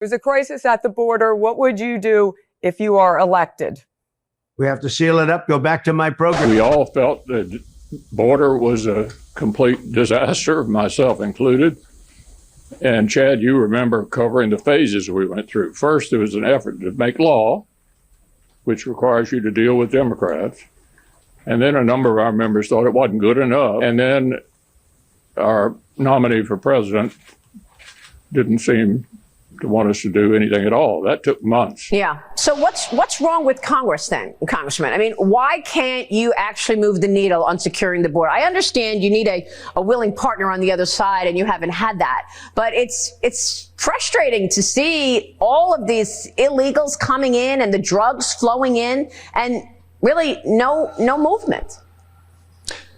There's a crisis at the border. What would you do if you are elected? We have to seal it up, go back to my program. We all felt the border was a complete disaster, myself included. And Chad, you remember covering the phases we went through. First, there was an effort to make law, which requires you to deal with Democrats. And then a number of our members thought it wasn't good enough. And then our nominee for president didn't seem to want us to do anything at all. That took months. Yeah. So what's wrong with Congress then, Congressman? I mean, why can't you actually move the needle on securing the border? I understand you need a willing partner on the other side, and you haven't had that. But it's frustrating to see all of these illegals coming in and the drugs flowing in, and really no movement.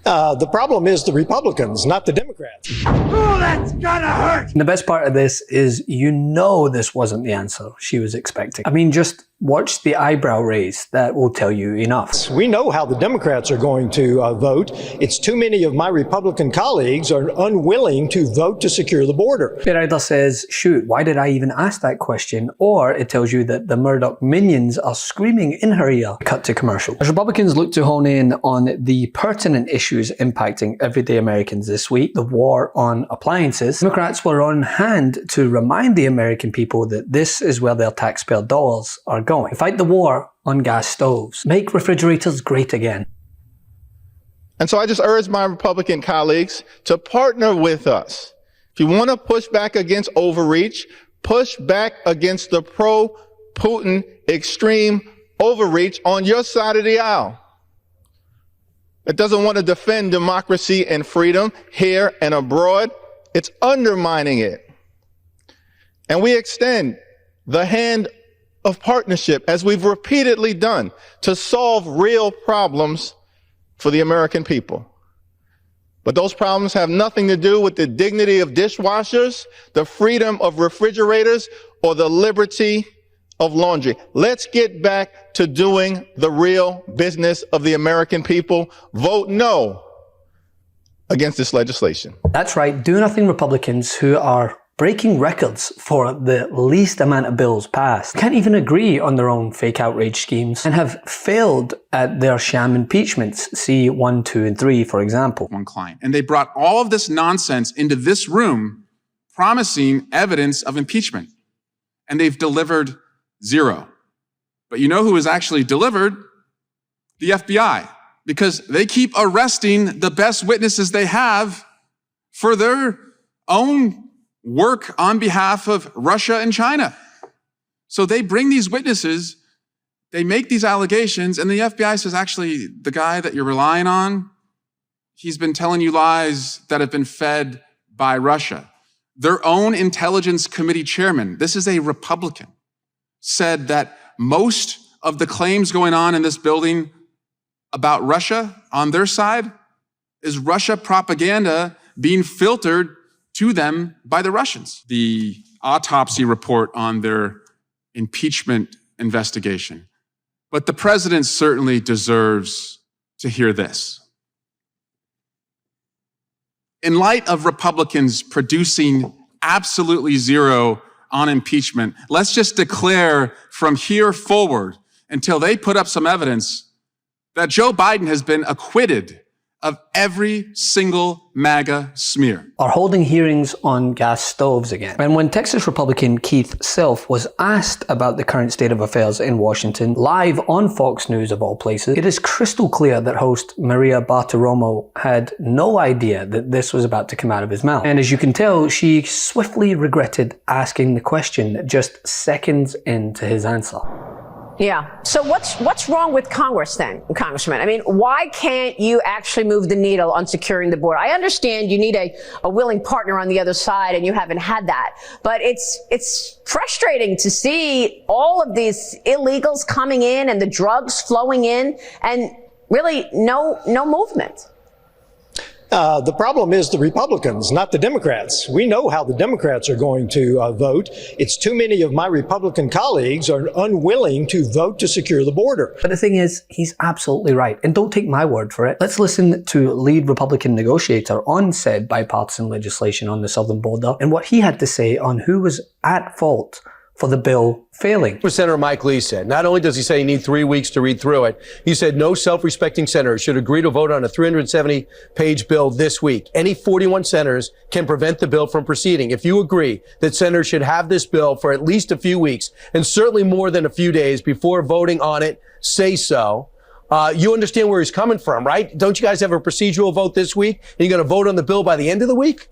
The problem is the Republicans, not the Democrats. Oh, that's gonna hurt! And the best part of this is, this wasn't the answer she was expecting. I mean, just watch the eyebrow raise. That will tell you enough. We know how the Democrats are going to vote. It's too many of my Republican colleagues are unwilling to vote to secure the border. It either says, shoot, why did I even ask that question? Or it tells you that the Murdoch minions are screaming in her ear. Cut to commercial. As Republicans look to hone in on the pertinent issues impacting everyday Americans this week, the war on appliances, Democrats were on hand to remind the American people that this is where their taxpayer dollars are going. Fight the war on gas stoves. Make refrigerators great again. And so I just urge my Republican colleagues to partner with us. If you want to push back against overreach, push back against the pro-Putin extreme overreach on your side of the aisle. It doesn't want to defend democracy and freedom here and abroad. It's undermining it. And we extend the hand of partnership, as we've repeatedly done, to solve real problems for the American people. But those problems have nothing to do with the dignity of dishwashers, the freedom of refrigerators, or the liberty of laundry. Let's get back to doing the real business of the American people. Vote no against this legislation. That's right, do nothing Republicans who are breaking records for the least amount of bills passed, can't even agree on their own fake outrage schemes, and have failed at their sham impeachments, see 1, 2, and 3, for example. One client. And they brought all of this nonsense into this room, promising evidence of impeachment. And they've delivered zero. But you know who has actually delivered? The FBI. Because they keep arresting the best witnesses they have for their own work on behalf of Russia and China. So they bring these witnesses, they make these allegations, and the FBI says, actually, the guy that you're relying on, he's been telling you lies that have been fed by Russia. Their own intelligence committee chairman, this is a Republican, said that most of the claims going on in this building about Russia on their side is Russia propaganda being filtered to them by the Russians. The autopsy report on their impeachment investigation. But the president certainly deserves to hear this. In light of Republicans producing absolutely zero on impeachment, let's just declare from here forward until they put up some evidence that Joe Biden has been acquitted of every single MAGA smear. Are holding hearings on gas stoves again. And when Texas Republican Keith Self was asked about the current state of affairs in Washington, live on Fox News of all places, it is crystal clear that host Maria Bartiromo had no idea that this was about to come out of his mouth. And as you can tell, she swiftly regretted asking the question just seconds into his answer. Yeah. So what's wrong with Congress then, Congressman? I mean, why can't you actually move the needle on securing the border? I understand you need a willing partner on the other side, and you haven't had that. But it's frustrating to see all of these illegals coming in and the drugs flowing in, and really no movement. The problem is the Republicans, not the Democrats. We know how the Democrats are going to vote. It's too many of my Republican colleagues are unwilling to vote to secure the border. But the thing is, he's absolutely right. And don't take my word for it. Let's listen to lead Republican negotiator on said bipartisan legislation on the southern border and what he had to say on who was at fault for the bill failing. Senator Mike Lee said, not only does he say he needs 3 weeks to read through it, he said no self-respecting senator should agree to vote on a 370-page bill this week. Any 41 senators can prevent the bill from proceeding. If you agree that senators should have this bill for at least a few weeks, and certainly more than a few days before voting on it, say so. You understand where he's coming from, right? Don't you guys have a procedural vote this week? And you're going to vote on the bill by the end of the week?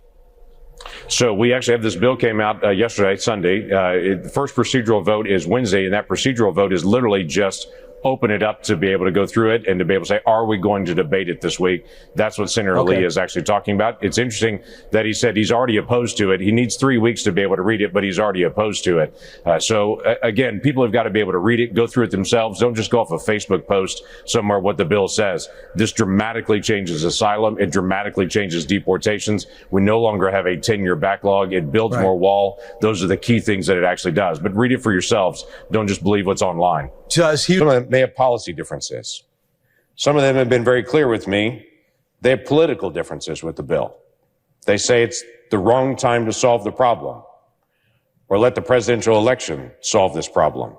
So we actually have this bill came out yesterday, Sunday. The first procedural vote is Wednesday, and that procedural vote is literally just open it up to be able to go through it and to be able to say, are we going to debate it this week? That's what Senator Lee is actually talking about. It's interesting that he said he's already opposed to it. He needs 3 weeks to be able to read it, but he's already opposed to it. Again, people have got to be able to read it, go through it themselves. Don't just go off a Facebook post somewhere what the bill says. This dramatically changes asylum. It dramatically changes deportations. We no longer have a 10-year backlog. It builds more wall. Those are the key things that it actually does. But read it for yourselves. Don't just believe what's online. Some of them may have policy differences. Some of them have been very clear with me. They have political differences with the bill. They say it's the wrong time to solve the problem, or let the presidential election solve this problem.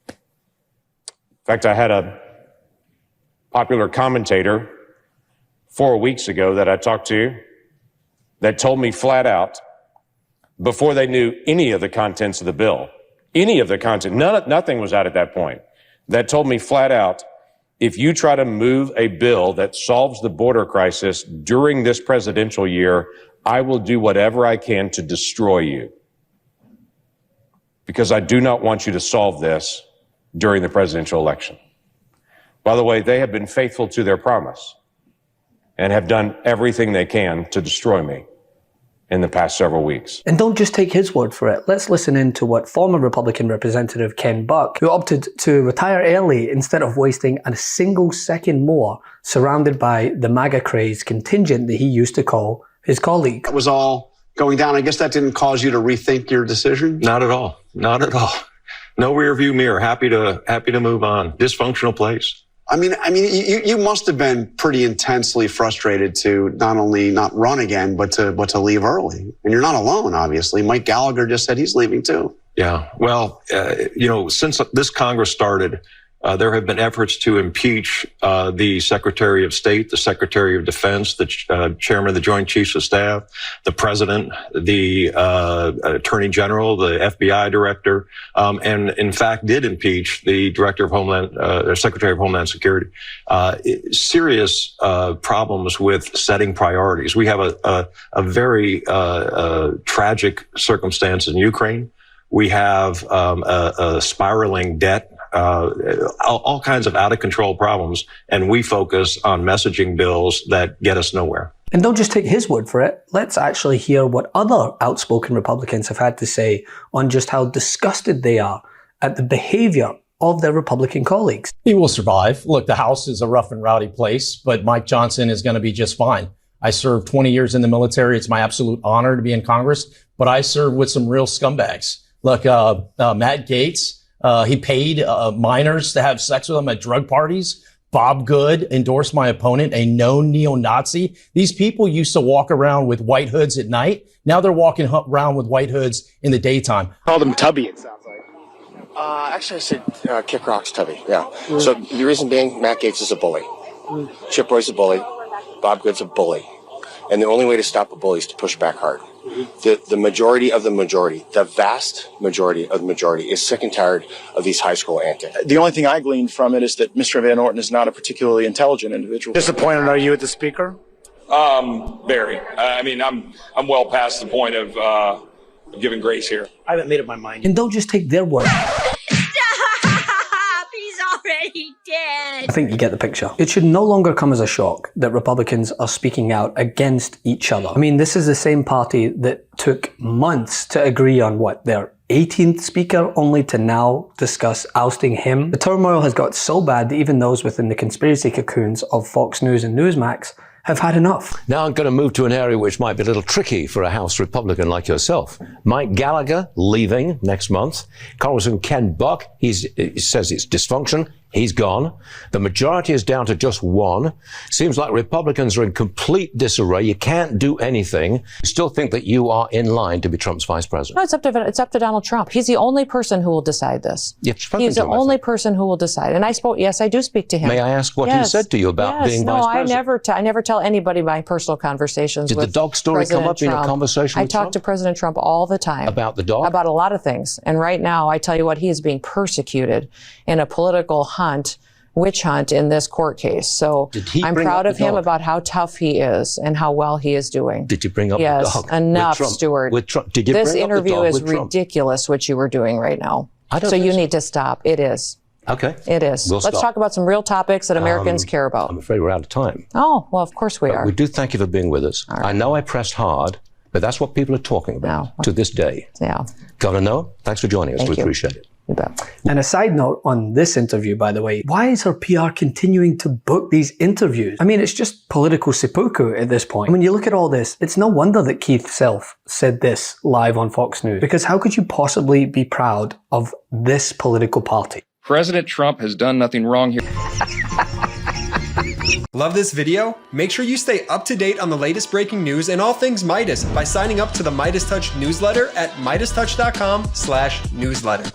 In fact, I had a popular commentator 4 weeks ago that I talked to that told me flat out, before they knew any of the contents of the bill, any of the content, nothing was out at that point, that told me flat out, if you try to move a bill that solves the border crisis during this presidential year, I will do whatever I can to destroy you. Because I do not want you to solve this during the presidential election. By the way, they have been faithful to their promise and have done everything they can to destroy me in the past several weeks. And don't just take his word for it. Let's listen in to what former Republican Representative Ken Buck, who opted to retire early instead of wasting a single second more surrounded by the MAGA craze contingent that he used to call his colleague. That was all going down. I guess that didn't cause you to rethink your decision? Not at all. Not at all. No rear view mirror. Happy to move on. Dysfunctional place. I mean, you must have been pretty intensely frustrated to not only not run again, but to leave early. And you're not alone, obviously. Mike Gallagher just said he's leaving too. Yeah. Well, since this Congress started, there have been efforts to impeach the Secretary of State, the Secretary of Defense, the Chairman of the Joint Chiefs of Staff, the President, the Attorney General, the FBI Director, and in fact did impeach the Director of Homeland, Secretary of Homeland Security. Serious problems with setting priorities. We have a very tragic circumstance in Ukraine. We have a spiraling debt. All kinds of out of control problems, and we focus on messaging bills that get us nowhere. And don't just take his word for it. Let's actually hear what other outspoken Republicans have had to say on just how disgusted they are at the behavior of their Republican colleagues. He will survive. Look, the House is a rough and rowdy place, but Mike Johnson is going to be just fine. I served 20 years in the military. It's my absolute honor to be in Congress, but I served with some real scumbags. Look, Matt Gaetz, he paid minors to have sex with him at drug parties. Bob Good endorsed my opponent, a known neo-Nazi. These people used to walk around with white hoods at night. Now they're walking around with white hoods in the daytime. Called him Tubby, it sounds like. Actually, I said Kick Rock's Tubby, yeah. So the reason being, Matt Gaetz is a bully. Chip Roy's a bully. Bob Good's a bully. And the only way to stop a bully is to push back hard. The majority of the majority, the vast majority of the majority is sick and tired of these high school antics. The only thing I gleaned from it is that Mr. Van Orton is not a particularly intelligent individual. Disappointed are you at the speaker? Very. I mean, I'm well past the point of giving grace here. I haven't made up my mind. And don't just take their word. He's already dead. I think you get the picture. It should no longer come as a shock that Republicans are speaking out against each other. I mean, this is the same party that took months to agree on their 18th speaker, only to now discuss ousting him. The turmoil has got so bad that even those within the conspiracy cocoons of Fox News and Newsmax have had enough. Now I'm going to move to an area which might be a little tricky for a House Republican like yourself. Mike Gallagher leaving next month. Congressman Ken Buck, he says it's dysfunction. He's gone. The majority is down to just one. Seems like Republicans are in complete disarray. You can't do anything. You still think that you are in line to be Trump's vice president? No, it's up to Donald Trump. He's the only person who will decide this. He's the only person who will decide. And I do speak to him. May I ask what he said to you about being vice president? I never tell anybody my personal conversations with Did the dog story President come up Trump. in a conversation with I talk to President Trump all the time. About the dog? About a lot of things. And right now, I tell you what, he is being persecuted in a political witch hunt in this court case. So I'm proud of him about how tough he is and how well he is doing. Did you bring up the dog? Yes, enough, Stuart. Did you this bring interview up the dog is with Trump? ridiculous, what you were doing right now. I don't so think you so. need to stop. It is. Okay. It is. We'll Let's stop. talk about some real topics that Americans care about. I'm afraid we're out of time. Oh, well, of course we are. We do thank you for being with us. I know I pressed hard, but that's what people are talking about to this day. Yeah. Governor Noah, thanks for joining us. Thank We you. appreciate it. You bet. And a side note on this interview, by the way, why is her PR continuing to book these interviews? I mean, it's just political seppuku at this point. When you look at all this, it's no wonder that Keith Self said this live on Fox News, because how could you possibly be proud of this political party? President Trump has done nothing wrong here. Love this video? Make sure you stay up to date on the latest breaking news and all things Meidas by signing up to the MeidasTouch newsletter at MeidasTouch.com/newsletter.